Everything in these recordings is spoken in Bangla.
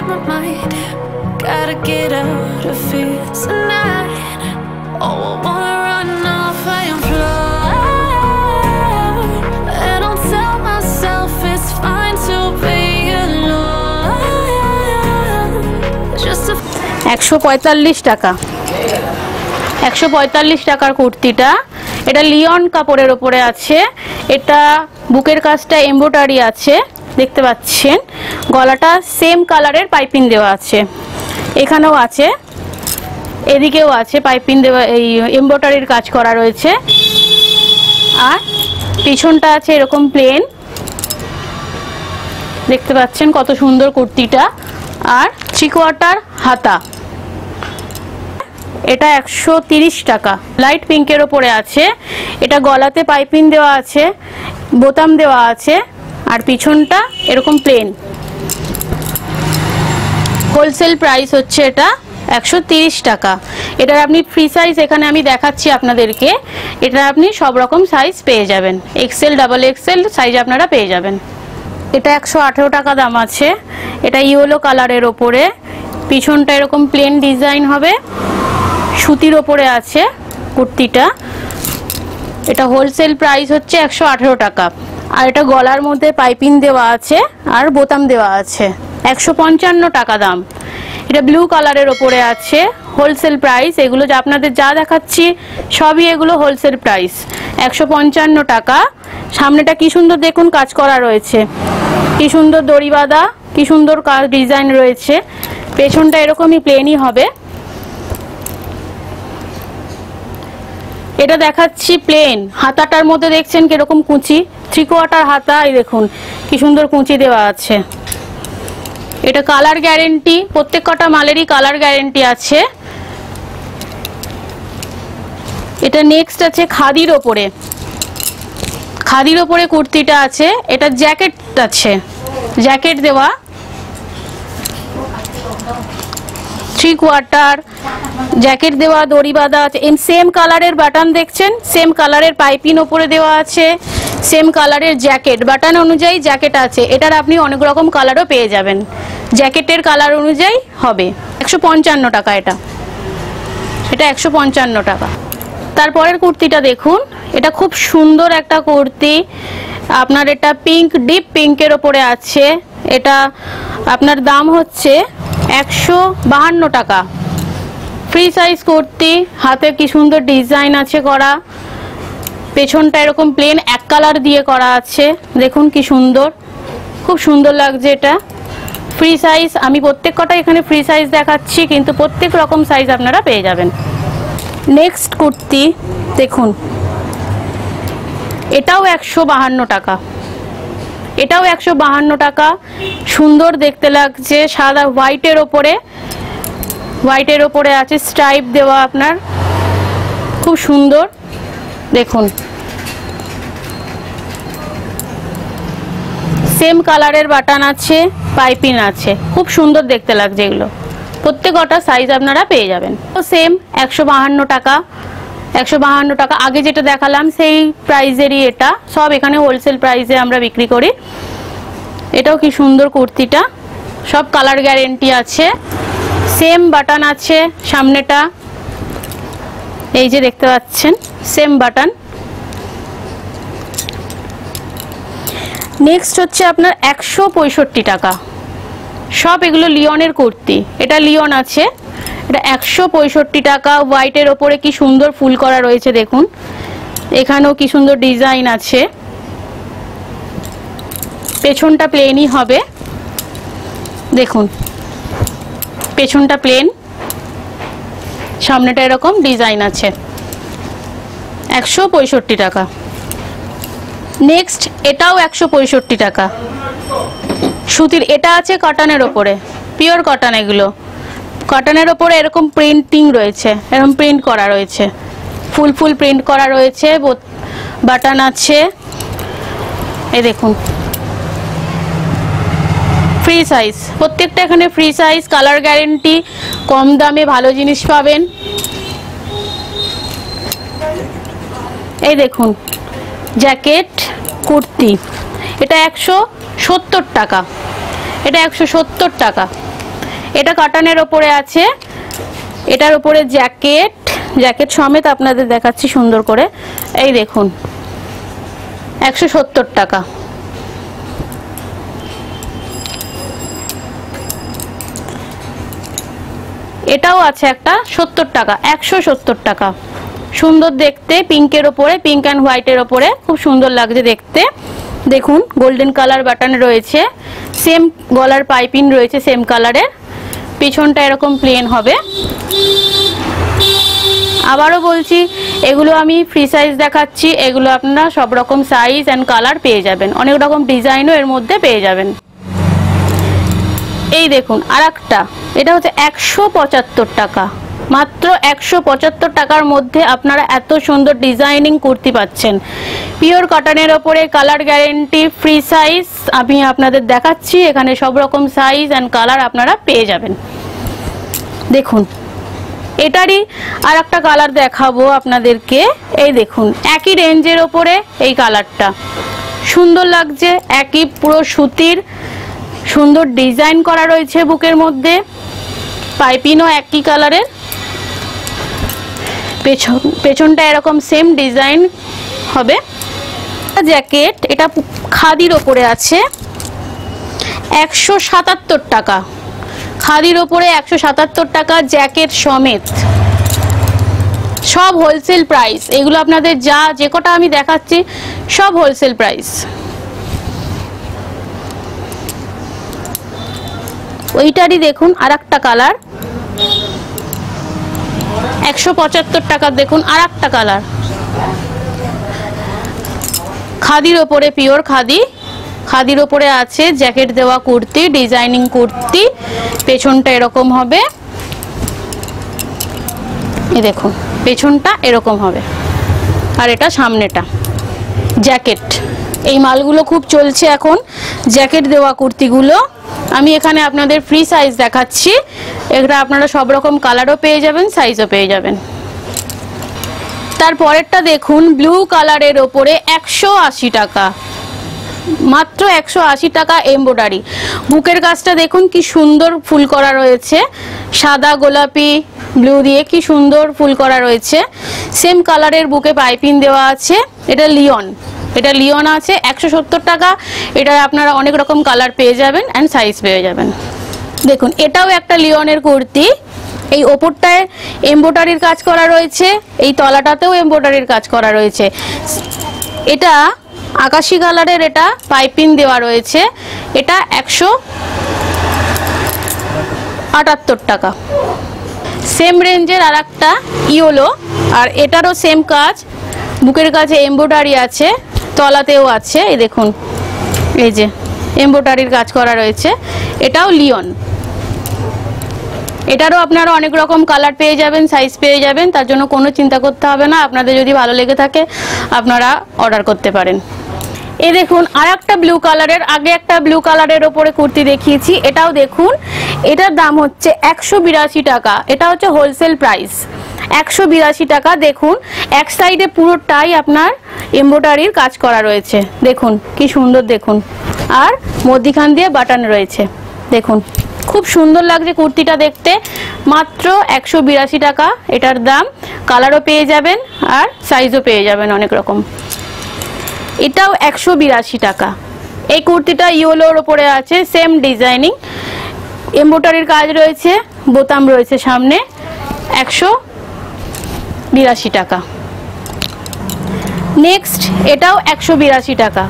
my mind. Gotta get out of here tonight. Oh, I wanna run off and fly. And I'll tell myself it's fine to be alone. Just a 145 টাকা। 145 টাকার কুর্তিটা, এটা লিওন কাপড়ের উপরে আছে। এটা বুকের কাজটা এমব্রয়ডারি আছে, দেখতে পাচ্ছেন। গলাটা সেম কালারের পাইপিং দেওয়া আছে, এখানেও আছে, এদিকেও আছে পাইপিং দেওয়া, এই এমব্রয়ডারির কাজ করা রয়েছে। আর পিছনটা আছে এরকম প্লেন, দেখতে পাচ্ছেন কত সুন্দর কুর্তিটা। আর 3/4 হাতা। এটা 130 টাকা, লাইট পিঙ্কের ওপরে আছে। এটা গলাতে পাইপিং দেওয়া আছে, বোতাম দেওয়া আছে, আর পিছনটা এরকম প্লেন। হোলসেল প্রাইস হচ্ছে এটা 130 টাকা। এটার আপনি ফ্রি সাইজ এখানে আমি দেখাচ্ছি আপনাদেরকে। এটা আপনি সব রকম সাইজ পেয়ে যাবেন, এক্সেল, ডাবল এক্সেল সাইজ আপনারা পেয়ে যাবেন। এটা 118 টাকা দাম আছে। এটা ইয়েলো কালারের ওপরে, পিছনটা এরকম প্লেন ডিজাইন হবে, সুতির ওপরে আছে কুর্তিটা। এটা হোলসেল প্রাইস হচ্ছে 118 টাকা। আর এটা গলার মধ্যে পাইপিং দেওয়া আছে আর বোতাম দেওয়া আছে, 155 টাকা দাম। এটা ব্লু কালারের ওপরে আছে, হোলসেল প্রাইস। এগুলো যে আপনাদের যা দেখাচ্ছি সবই এগুলো হোলসেল প্রাইস, 155 টাকা। সামনেটা কি সুন্দর দেখুন কাজ করা রয়েছে, কি সুন্দর দড়ি বাঁধা, কি সুন্দর কাজ ডিজাইন রয়েছে। পেছনটা এরকমই প্লেনই হবে। এটা দেখাচ্ছি প্লেন, হাতাটার মধ্যে দেখছেন কিরকম কুঁচি, 3/4 হাতা। এই দেখুন কি সুন্দর কুঁচি দেওয়া আছে। এটা কালার গ্যারেন্টি, প্রত্যেক কটা মালেরই কালার গ্যারেন্টি আছে। এটা নেক্সট আছে খাদির ওপরে, খাদির ওপরে কুর্তিটা আছে। এটা জ্যাকেট আছে, জ্যাকেট দেওয়া, 3/4 জ্যাকেট দেওয়া, দড়ি বাঁধা আছে। সেম কালারের বাটন দেখছেন, সেম কালারের পাইপিং ওপরে দেওয়া আছে, সেম কালারের জ্যাকেট, বাটন অনুযায়ী জ্যাকেট আছে। এটার আপনি অনেক রকম কালারও পেয়ে যাবেন, জ্যাকেটের কালার অনুযায়ী হবে। 155 টাকা এটা, এটা 155 টাকা। তারপরের কুর্তিটা দেখুন, এটা খুব সুন্দর একটা কুর্তি আপনার। এটা পিঙ্ক, ডিপ পিঙ্কের ওপরে আছে। এটা আপনার দাম হচ্ছে 152 টাকা। ফ্রি সাইজ কুর্তি, হাতে কি সুন্দর ডিজাইন আছে করা, পেছনটা এরকম প্লেন এক কালার দিয়ে করা আছে, দেখুন কি সুন্দর, খুব সুন্দর লাগছে। এটা ফ্রি সাইজ, আমি প্রত্যেক কটা এখানে ফ্রি সাইজ দেখাচ্ছি, কিন্তু প্রত্যেক রকম সাইজ আপনারা পেয়ে যাবেন। নেক্সট কুর্তি দেখুন, এটাও 152 টাকা, এটাও 152 টাকা। সুন্দর দেখতে লাগছে, সাদা হোয়াইটের ওপরে, হোয়াইটের ওপরে আছে স্ট্রাইপ দেওয়া আপনার, খুব সুন্দর দেখুন। সেম কালারের বাটন আছে, পাইপিং আছে, খুব সুন্দর দেখতে লাগছে এগুলো। প্রত্যেকটা সাইজ আপনারা পেয়ে যাবেন। তো সেম 152 টাকা, 152 টাকা। আগে যেটা দেখালাম সেই প্রাইজেরই এটা, সব এখানে হোলসেল প্রাইসে আমরা বিক্রি করি। এটাও কি সুন্দর কুর্তিটা, সব কালার গ্যারেন্টি আছে, সেম বাটন আছে সামনেটা, এই যে দেখতে পাচ্ছেন সেম বাটন। নেক্সট হচ্ছে আপনার 165 টাকা, সব এগুলো লিওনের কুর্তি। এটা লিওন আছে, এটা 165 টাকা। হোয়াইটের ওপরে কি সুন্দর ফুল করা রয়েছে দেখুন, এখানেও কি সুন্দর ডিজাইন আছে। পেছনটা প্লেনই হবে, দেখুন পেছনটা প্লেন, সামনেটা এরকম ডিজাইন আছে, 165 টাকা। নেক্সট এটাও 165 টাকা, সুতির। এটা আছে কটনের ওপরে, পিওর কটন। এগুলো কটনের ওপরে এরকম প্রিন্টিং রয়েছে, এরকম প্রিন্ট করা রয়েছে, ফুল ফুল প্রিন্ট করা রয়েছে, বাটন আছে। এই দেখুন ফ্রি সাইজ, প্রত্যেকটা এখানে ফ্রি সাইজ, কালার গ্যারেন্টি, কম দামে ভালো জিনিস পাবেন। এই দেখুন জ্যাকেট কুর্তি, এটা 170 টাকা, এটা 170 টাকা। এটা কাটানের ওপরে আছে, এটার ওপরে জ্যাকেট, জ্যাকেট সমেত আপনাদের দেখাচ্ছি সুন্দর করে। এই দেখুন 170 টাকা। এটাও আছে একটা 70 টাকা, 170 টাকা। সুন্দর দেখতে, পিঙ্কের ওপরে, পিঙ্ক অ্যান্ড হোয়াইটের ওপরে খুব সুন্দর লাগছে দেখতে। দেখুন গোল্ডেন কালার বাটন রয়েছে, সেম গলার পাইপিং রয়েছে সেম কালারের, পিছনটা এরকম প্লেন হবে। আবারও বলছি এগুলো আমি ফ্রি সাইজ দেখাচ্ছি, এগুলো আপনারা সব রকম সাইজ অ্যান্ড কালার পেয়ে যাবেন, অনেক রকম ডিজাইনও এর মধ্যে পেয়ে যাবেন। এই দেখুন আরেকটা, এটা হচ্ছে 175 টাকা, মাত্র 175 টাকার মধ্যে আপনারা এত সুন্দর ডিজাইনিং কুর্তি পাচ্ছেন। পিওর কটনের ওপরে, কালার গ্যারেন্টি, ফ্রি সাইজ আমি আপনাদের দেখাচ্ছি। এখানে সব রকম সাইজ অ্যান্ড কালার আপনারা পেয়ে যাবেন। দেখুন এটারই আর একটা কালার দেখাবো আপনাদেরকে। এই দেখুন একই রেঞ্জের ওপরে এই কালারটা সুন্দর লাগছে, একই পুরো সুতির সুন্দর ডিজাইন করা রয়েছে বুকের মধ্যে, পাইপিংও একই কালারের, পেছনটা এরকম সেম ডিজাইন হবে। জ্যাকেট, এটা খাদির ওপরে আছে 177 টাকা, খাদির ওপরে 177 টাকা জ্যাকেট সমেত, সব হোলসেল প্রাইস। এগুলো আপনাদের যে কটা আমি দেখাচ্ছি সব হোলসেল প্রাইস। ওইটারই দেখুন আর একটা কালার 175 টাকা, দেখুন আর একটা কালার, খাদির ওপরে, পিওর খাদি, খাদির ওপরে আছে জ্যাকেট দেওয়া কুর্তি, ডিজাইনিং কুর্তি, পেছনটা এরকম হবে। এই দেখুন পেছনটা এরকম হবে আর এটা সামনেটা জ্যাকেট। এই মালগুলো খুব চলছে এখন, জ্যাকেট দেওয়া কুর্তিগুলো। আমি এখানে আপনাদের ফ্রি সাইজ দেখাচ্ছি, এটা আপনারা সব রকম কালারও পেয়ে যাবেন, সাইজও পেয়ে যাবেন। তারপরেরটা দেখুন ব্লু কালারের ওপরে 180 টাকা, মাত্র 180 টাকা এমব্রয়ডারি। বুকের কাজটা দেখুন কি সুন্দর ফুল করা রয়েছে, সাদা গোলাপি ব্লু দিয়ে কি সুন্দর ফুল করা রয়েছে, সেম কালারের বুকে পাইপিং দেওয়া আছে। এটা লিওন, এটা লিওন আছে 170 টাকা। এটা আপনারা অনেক রকম কালার পেয়ে যাবেন অ্যান্ড সাইজ পেয়ে যাবেন। দেখুন এটাও একটা লিওনের কুর্তি, এই ওপরটায় এমব্রয়ডারির কাজ করা রয়েছে, এই তলাটাতেও এমব্রয়ডারির কাজ করা রয়েছে। এটা আকাশি কালারের, এটা পাইপিং দেওয়া রয়েছে, এটা 178 টাকা। সেম রেঞ্জের আর একটা ইয়েলো, আর এটারও সেম কাজ, বুকের কাছে এমব্রয়ডারি আছে, তলাতেও আছে। এই দেখুন এই যে এমব্রয়ডারির কাজ করা রয়েছে, এটাও লিওন। এটারও আপনারা অনেক রকম কালার পেয়ে যাবেন, সাইজ পেয়ে যাবেন, তার জন্য কোনো চিন্তা করতে হবে না। আপনাদের যদি ভালো লেগে থাকে আপনারা অর্ডার করতে পারেন। এই দেখুন আর একটা ব্লু কালারের, আগে একটা ব্লু কালারের ওপরে কুর্তি দেখিয়েছি, এটাও দেখুন, এটার দাম হচ্ছে 182 টাকা। এটা হচ্ছে হোলসেল প্রাইস 182 টাকা। দেখুন এক সাইডে পুরোটাই আপনার এমব্রয়ডারির কাজ করা রয়েছে, দেখুন কি সুন্দর, দেখুন, আর মধ্যিখান দিয়ে বাটন রয়েছে। দেখুন খুব সুন্দর লাগছে কুর্তিটা দেখতে, মাত্র 182 টাকা এটার দাম। কালারও পেয়ে যাবেন আর সাইজও পেয়ে যাবেন অনেক রকম। এটাও 182 টাকা। এই কুর্তিটা ইয়েলোর ওপরে আছে, সেম ডিজাইনিং, এমব্রয়ডারির কাজ রয়েছে, বোতাম রয়েছে সামনে, 182 টাকা। নেক্সট এটাও 182 টাকা।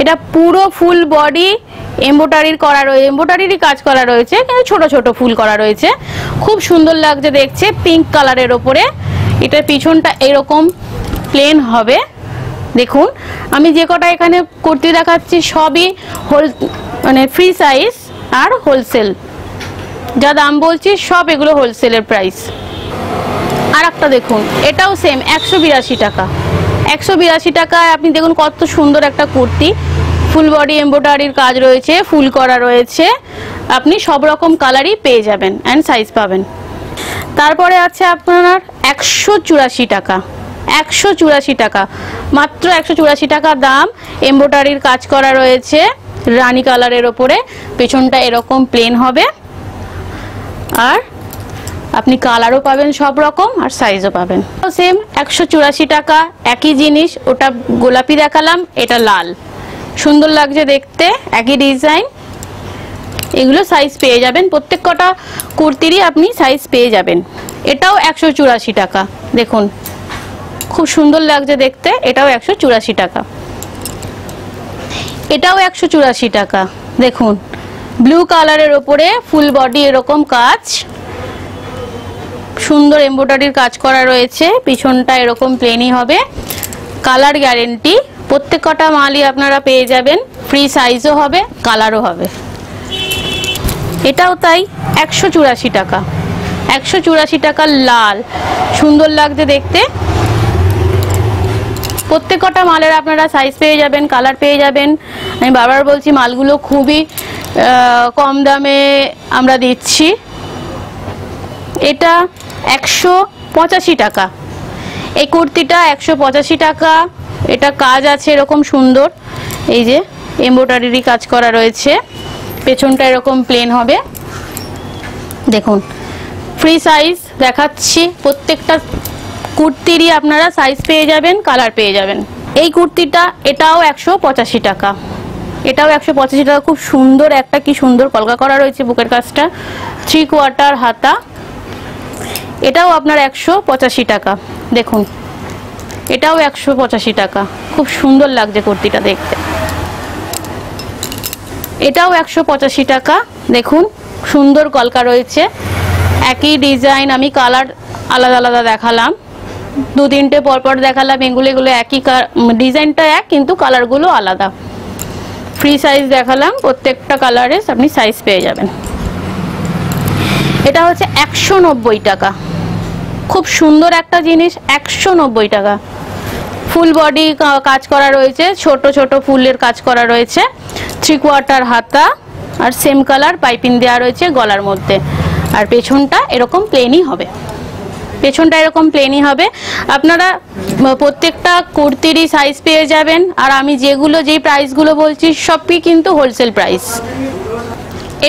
এটা পুরো ফুল বডি এমব্রয়ডারির করা রয়েছে, এমব্রয়ডারিরই কাজ করা রয়েছে, কিন্তু ছোট ছোট ফুল করা রয়েছে, খুব সুন্দর লাগছে দেখছে, পিঙ্ক কালারের ওপরে। এটা পিছনটা এরকম প্লেন হবে। দেখুন আমি যে কটা এখানে কুর্তি দেখাচ্ছি সবই মানে ফ্রি সাইজ আর হোলসেল, যা দাম বলছি সব এগুলো হোলসেলের প্রাইস। আর একটা দেখুন এটাও সেম 182 টাকা। 182 টাকায় আপনি দেখুন কত সুন্দর একটা কুর্তি, ফুল বডি এমব্রয়ডারির কাজ রয়েছে, ফুল করা রয়েছে, আপনি সব রকম কালারই পেয়ে যাবেন অ্যান্ড সাইজ পাবেন। তারপরে আছে আপনার 184 টাকা। 184 টাকা, মাত্র 184 টাকা দাম। এমব্রয়ডারির কাজ করা রয়েছে রানী কালারের ওপরে, পেছনটা এরকম প্লেন হবে, আর আপনি কালারও পাবেন সব রকম আর সাইজও পাবেন। সেম 184 টাকা, একই জিনিস। ওটা গোলাপি দেখালাম, এটা লাল, সুন্দর লাগছে দেখতে, একই ডিজাইন। এগুলো সাইজ পেয়ে যাবেন, প্রত্যেক কটা কুর্তিরই আপনি সাইজ পেয়ে যাবেন। এটাও 184 টাকা, দেখুন খুব সুন্দর লাগছে দেখতে, এটাও 184 টাকা। এটাও 184 টাকা, দেখুন ব্লু কালারের ওপরে ফুল বডি এরকম কাজ, সুন্দর এমব্রয়ডারির কাজ করা রয়েছে, পিছনটা এরকম প্লেনই হবে, কালার গ্যারেন্টি। প্রত্যেক কটা মালই আপনারা পেয়ে যাবেন, ফ্রি সাইজও হবে, কালারও হবে। এটাও তাই, 184 টাকা, 184 টাকা লাল, সুন্দর লাগছে দেখতে। প্রত্যেক কটা মালের আপনারা সাইজ পেয়ে যাবেন, কালার পেয়ে যাবেন। আমি বারবার বলছি মালগুলো খুবই কম দামে আমরা দিচ্ছি। এটা 185 টাকা, এই কুর্তিটা 185 টাকা। এটা কাজ আছে এরকম সুন্দর, এই যে এমব্রয়ডারি কাজ করা রয়েছে, পেছনটা এরকম প্লেন হবে, দেখুন ফ্রি সাইজ দেখাচ্ছি। প্রত্যেকটা কুর্তিরই আপনারা সাইজ পেয়ে যাবেন, কালার পেয়ে যাবেন। এই কুর্তিটা এটাও 185 টাকা, এটাও 185 টাকা। খুব সুন্দর একটা, কি সুন্দর কলকা করা রয়েছে বুকের কাজটা, 3/4 হাতা। এটাও আপনার 185 টাকা, দেখুন এটাও 185 টাকা। খুব সুন্দর লাগছে কুর্তিটা দেখতে। এটাও 185 টাকা, দেখুন সুন্দর কলকা রয়েছে, একই ডিজাইন। আমি কালার আলাদা আলাদা দেখালাম, 2-3টে পরপর দেখালাম। এগুলো একই ডিজাইনটা এক, কিন্তু কালারগুলো আলাদা। ফ্রি সাইজ দেখালাম, প্রত্যেকটা কালারে আপনি সাইজ পেয়ে যাবেন। এটা হচ্ছে 190 টাকা, খুব সুন্দর একটা জিনিস, 190 টাকা। ফুল বডি কাজ করা রয়েছে, ছোট ছোট ফুলের কাজ করা রয়েছে, 3/4 হাতা, আর সেম কালার পাইপিং দেওয়া রয়েছে গলার মধ্যে। আর পেছনটা এরকম প্লেনই হবে, পেছনটা এরকম প্লেনই হবে। আপনারা প্রত্যেকটা কুর্তিরই সাইজ পেয়ে যাবেন। আর আমি যেই প্রাইসগুলো বলছি সবই কিন্তু হোলসেল প্রাইস।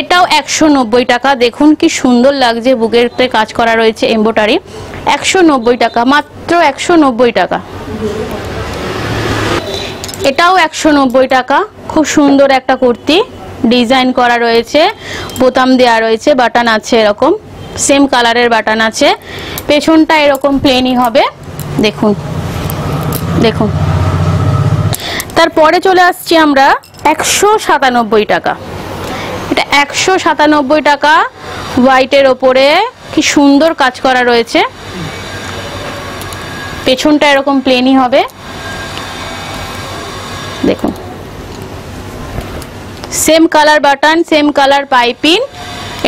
এটাও 190 টাকা, দেখুন কি সুন্দর লাগছে, বুকের কাজ করা রয়েছে এমব্রয়ডারি, 190 টাকা, মাত্র 190 টাকা। এটাও 190 টাকা, খুব সুন্দর একটা কুর্তি, ডিজাইন করা রয়েছে, বোতাম দেওয়া রয়েছে, বাটন আছে এরকম, সেম কালারের বাটন আছে, পেছনটা এরকম প্লেনই হবে, দেখুন দেখুন। তারপরে চলে আসছি আমরা 197 টাকা। এটা 197 টাকা, হোয়াইটের ওপরে কি সুন্দর কাজ করা রয়েছে, পেছনটা এরকম প্লেনই হবে, দেখুন same colour button, same colour piping.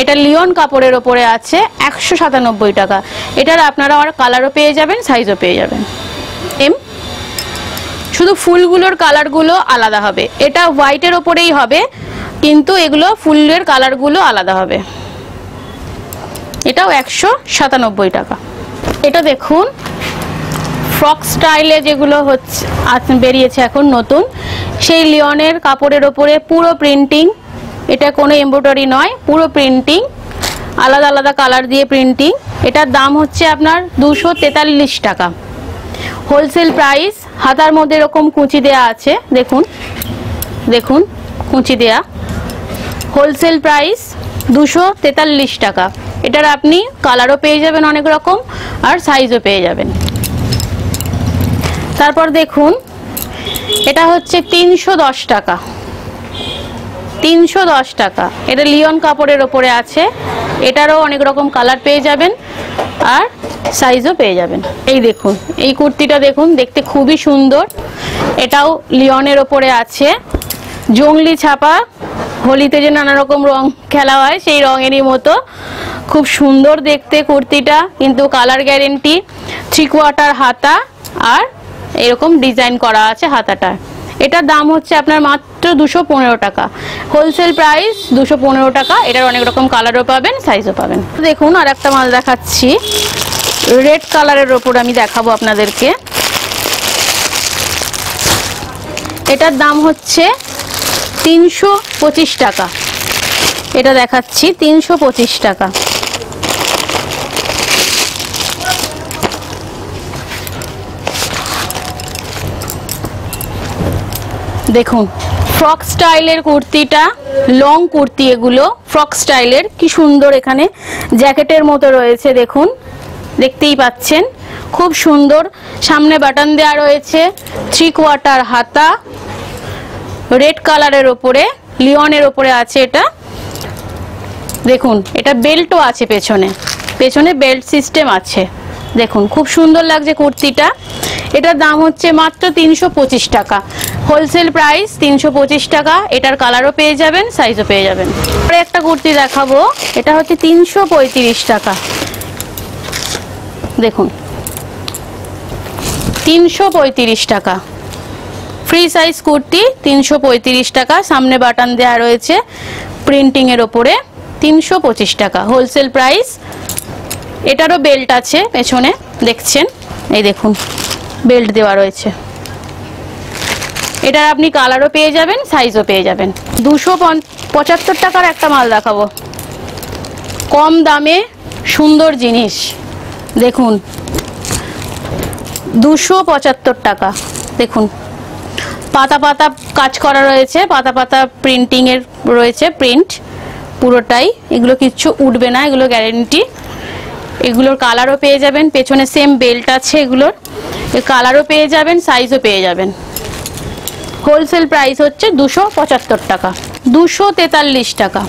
এটা লিওন কাপড়ের ওপরে আছে, 197 টাকা। এটার আপনারা আর কালারও পেয়ে যাবেন, সাইজও পেয়ে যাবেন। শুধু ফুলগুলোর কালারগুলো আলাদা হবে। এটা হোয়াইটের ওপরেই হবে, কিন্তু এগুলো ফুলের কালারগুলো আলাদা হবে। এটাও 197 টাকা। এটা দেখুন ফ্রক স্টাইলে যেগুলো হচ্ছে বেরিয়েছে এখন নতুন, সেই লিওনের কাপড়ের ওপরে পুরো প্রিন্টিং। এটা কোনো এমব্রয়ডারি নয়, পুরো প্রিন্টিং, আলাদা আলাদা কালার দিয়ে প্রিন্টিং। এটার দাম হচ্ছে আপনার 243 টাকা, হোলসেল প্রাইস। হাতার মধ্যে এরকম কুচি দেয়া আছে, দেখুন দেখুন কুচি দেয়া, হোলসেল প্রাইস 243 টাকা। এটার আপনি কালারও পেয়ে যাবেন অনেক রকম, আর সাইজও পেয়ে যাবেন। তারপর দেখুন এটা হচ্ছে 310 টাকা, 310 টাকা। এটা লিওন কাপড়ের ওপরে আছে, এটারও অনেক রকম কালার পেয়ে যাবেন আর সাইজও পেয়ে যাবেন। এই দেখুন এই কুর্তিটা দেখুন, দেখতে খুবই সুন্দর। এটাও লিওনের ওপরে আছে, জংলি ছাপা, হোলিতে যে নানা রকম রং খেলা হয় সেই রঙেরই মতো, খুব সুন্দর দেখতে কুর্তিটা, কিন্তু কালার গ্যারেন্টি। 3/4 হাতা আর এরকম ডিজাইন করা আছে হাতাটা। এটার দাম হচ্ছে আপনার মাত্র 215 টাকা, হোলসেল প্রাইস 215 টাকা। এটার অনেক রকম কালারও পাবেন, সাইজও পাবেন। দেখুন আর একটা মাল দেখাচ্ছি, রেড কালারের ওপর আমি দেখাবো আপনাদেরকে। এটার দাম হচ্ছে 325 টাকা। এটা দেখাচ্ছি 325 টাকা। দেখুন ফ্রক স্টাইলের কুর্তিটা, লং কুর্তি, এগুলো ফ্রক স্টাইলের, কি সুন্দর এখানে জ্যাকেটের মতো রয়েছে, দেখুন দেখতেই পাচ্ছেন খুব সুন্দর। সামনে বাটন দেওয়া রয়েছে, 3/4 হাতা, রেড কালারের ওপরে, লিওনের ওপরে আছে এটা। দেখুন এটা বেল্টও আছে, পেছনে বেল্ট সিস্টেম আছে। দেখুন খুব সুন্দর লাগছে কুর্তিটা। এটার দাম হচ্ছে মাত্র 325 টাকা, হোলসেল প্রাইস 325 টাকা। এটার কালারও পেয়ে যাবেন, সাইজও পেয়ে যাবেন। পরে একটা কুর্তি দেখাবো, এটা হচ্ছে 335 টাকা। দেখুন 335 টাকা, ফ্রি সাইজ কুর্তি 335 টাকা। সামনে বাটন দেওয়া রয়েছে প্রিন্টিং এর ওপরে, 325 টাকা হোলসেল প্রাইস। এটারও বেল্ট আছে পেছনে, দেখছেন এই দেখুন বেল্ট দেওয়া রয়েছে। এটার আপনি কালারও পেয়ে যাবেন, সাইজও পেয়ে যাবেন। 275 টাকার একটা মাল দেখাবো, কম দামে সুন্দর জিনিস। দেখুন 275 টাকা। দেখুন পাতা পাতা কাজ করা রয়েছে, পাতা পাতা প্রিন্টিং এর রয়েছে, প্রিন্ট পুরোটাই, এগুলো কিচ্ছু উঠবে না, এগুলো গ্যারেন্টি। এগুলোর কালারও পেয়ে যাবেন, পেছনে সেম বেল্ট আছে, এগুলোর কালারও পেয়ে যাবেন, সাইজও পেয়ে যাবেন। হোলসেল প্রাইস হচ্ছে 275 টাকা। 243 টাকা,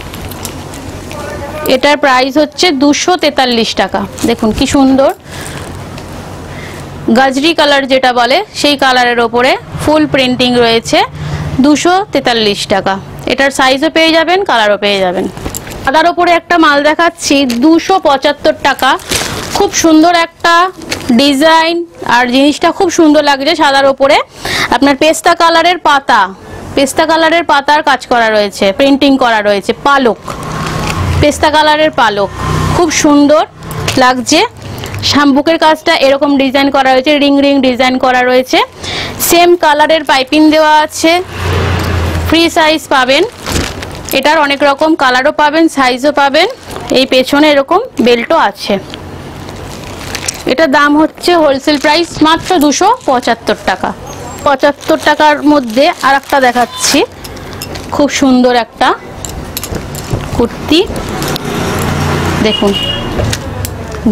এটার প্রাইস হচ্ছে 243 টাকা। দেখুন কি সুন্দর গাজরি কালার যেটা বলে সেই কালারের ওপরে ফুল প্রিন্টিং রয়েছে, 243 টাকা। এটার সাইজও পেয়ে যাবেন, কালারও পেয়ে যাবেন। সাদার ওপরে একটা মাল দেখাচ্ছি, 275 টাকা। খুব সুন্দর একটা ডিজাইন, আর জিনিসটা খুব সুন্দর লাগছে। সাদার ওপরে আপনার পেস্তা কালারের পাতার কাজ করা রয়েছে, প্রিন্টিং করা রয়েছে, পালক, পেস্তা কালারের পালক, খুব সুন্দর লাগছে। শাম্বুকের কাজটা এরকম ডিজাইন করা রয়েছে, রিং রিং ডিজাইন করা রয়েছে। সেম কালারের পাইপিং দেওয়া আছে, ফ্রি সাইজ পাবেন। এটার অনেক রকম কালারও পাবেন, সাইজও পাবেন। এই পেছনে এরকম বেল্টও আছে। এটার দাম হচ্ছে হোলসেল প্রাইস মাত্র 275 টাকা। 75 টাকার মধ্যে আর একটা দেখাচ্ছি, খুব সুন্দর একটা কুর্তি। দেখুন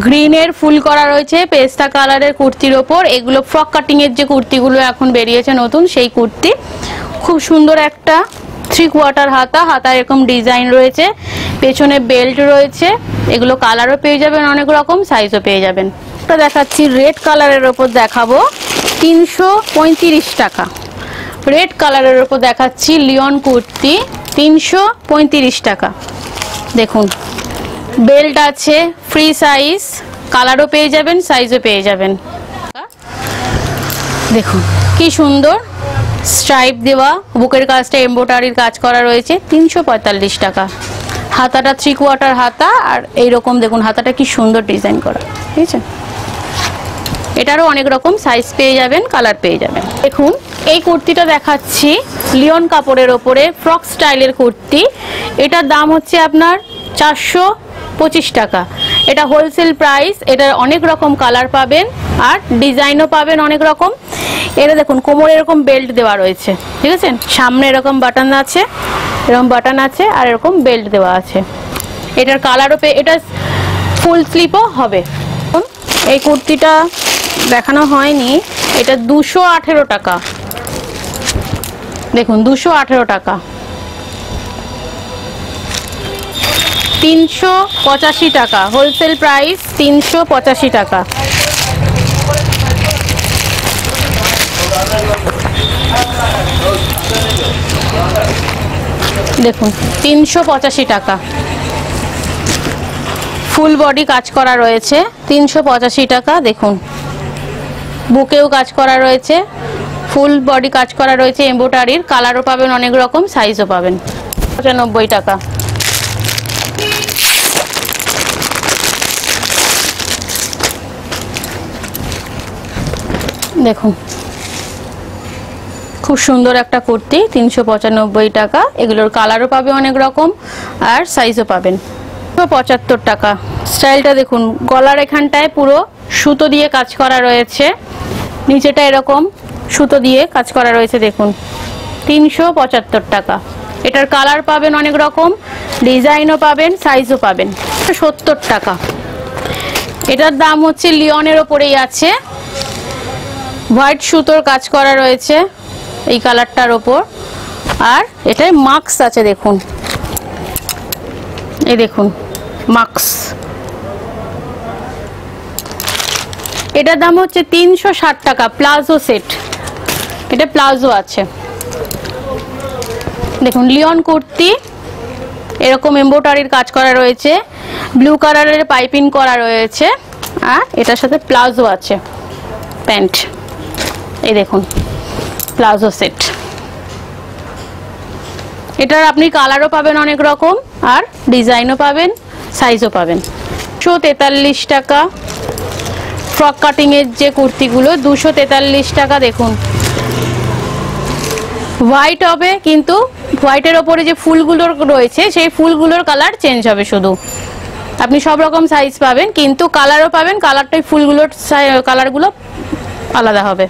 গ্রিনের ফুল করা রয়েছে পেস্তা কালারের কুর্তির ওপর। এগুলো ফ্রক কাটিং এর যে কুর্তিগুলো এখন বেরিয়েছে নতুন, সেই কুর্তি। খুব সুন্দর একটা 3/4 হাতা এরকম ডিজাইন রয়েছে, পেছনে বেল্ট রয়েছে। এগুলো কালারও পেয়ে যাবেন, অনেক রকম সাইজও পেয়ে যাবেন। এটা দেখাচ্ছি রেড কালারের ওপর দেখাবো, 335 টাকা। রেড কালারের ওপর দেখাচ্ছি লিওন কুর্তি, 335 টাকা। দেখুন বেল্ট আছে, ফ্রি সাইজ, কালারও পেয়ে যাবেন, সাইজও পেয়ে যাবেন। দেখুন কি সুন্দর স্ট্রাইপ দেওয়া, বুকের কাজটা এমব্রয়ডারির কাজ করা রয়েছে, 345 টাকা। হাতাটা 3/4 হাতা, আর এইরকম দেখুন হাতাটা কি সুন্দর ডিজাইন করা, ঠিক আছে। এটারও অনেক রকম সাইজ পেয়ে যাবেন, কালার পেয়ে যাবেন। দেখুন এই কুর্তিটা দেখাচ্ছি লিওন কাপড়ের ওপরে, ফ্রক স্টাইলের কুর্তি। এটার দাম হচ্ছে আপনার 425 টাকা। এটা হোলসেল প্রাইস। এটার অনেক রকম কালার পাবেন, আর ডিজাইনও পাবেন অনেক রকম। এটা দেখুন কোমরে এরকম বেল্ট দেওয়া রয়েছে, ঠিক আছে। সামনে এরকম বাটন আছে, আর এরকম বেল্ট দেওয়া আছে। এটার কালারও এটা ফুল স্লিপও হবে। এই কুর্তিটা দেখানো হয়নি, এটা 218 টাকা। দেখুন 218 টাকা। 385 টাকা হোলসেল প্রাইস, 385 টাকা। দেখুন 385 টাকা, ফুল বডি কাজ করা রয়েছে, 385 টাকা। দেখুন বুকেও কাজ করা রয়েছে, ফুল বডি কাজ করা রয়েছে এমব্রয়ডারির, কালারও পাবেন অনেক রকম, সাইজও পাবেন। 95 টাকা। দেখুন খুব সুন্দর একটা কুর্তি, 395 টাকা। এগুলোর কালারও পাবে অনেক রকম, আর সাইজও পাবেন। 75 টাকা। স্টাইলটা দেখুন, গলার এখানটায় পুরো সুতো দিয়ে কাজ করা রয়েছে, নিচেটা এরকম সুতো দিয়ে কাজ করা রয়েছে। দেখুন 375 টাকা। এটার কালার পাবেন অনেক রকম, ডিজাইনও পাবেন, সাইজও পাবেন। 70 টাকা। এটার দাম হচ্ছে লিওনের ওপরেই আছে, হোয়াইট সুতোর কাজ করা রয়েছে এই কালারটার ওপর। আর এটায় মাস্ক আছে, দেখুন, এই দেখুন মাস্ক। এটার দাম হচ্ছে 360 টাকা, প্লাজো সেট। এটা প্লাজো আছে, দেখুন লিওন কুর্তি, এরকম এমব্রয়ডারির কাজ করা রয়েছে, ব্লু কালারের পাইপিং করা রয়েছে। আর এটার সাথে প্লাজো আছে, প্যান্ট। এই দেখুন প্লাজো সেট। এটার আপনি কালারও পাবেন অনেক রকম, আর ডিজাইনও পাবেন, সাইজও পাবেন। 243 টাকা। ফ্রক কাটিং এর যে কুর্তিগুলো 243 টাকা। দেখুন হোয়াইট হবে, কিন্তু হোয়াইটের ওপরে যে ফুলগুলোর রয়েছে সেই ফুলগুলোর কালার চেঞ্জ হবে শুধু। আপনি সব রকম সাইজ পাবেন, কিন্তু কালারও পাবেন, কালারটাই ফুলগুলোর কালারগুলো আলাদা হবে।